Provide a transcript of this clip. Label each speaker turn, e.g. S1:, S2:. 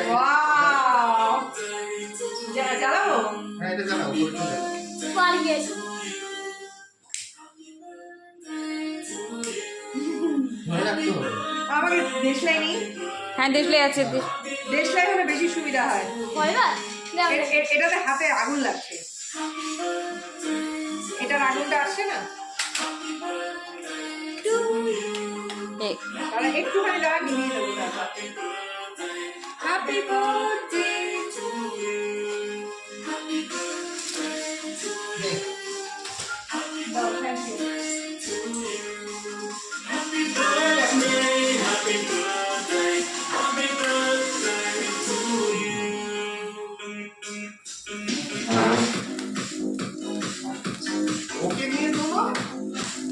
S1: Wow জ্বালাবো
S2: হ্যাঁ এটা জ্বালাও বলতে
S3: পারি গেছে
S2: মনে রাখতে হবে।
S1: আমাকে দেশলাই নেই
S4: হ্যাঁ দেখলে আছে
S1: দেশলাই হলে বেশি সুবিধা হয়
S3: কয়বার
S1: এটাতে হাতে আগুন লাগছে এটার আগুনটা আসছে না তাহলে একটুখানি দ্বারা নিয়ে দেবো হ্যাপি বার্থডে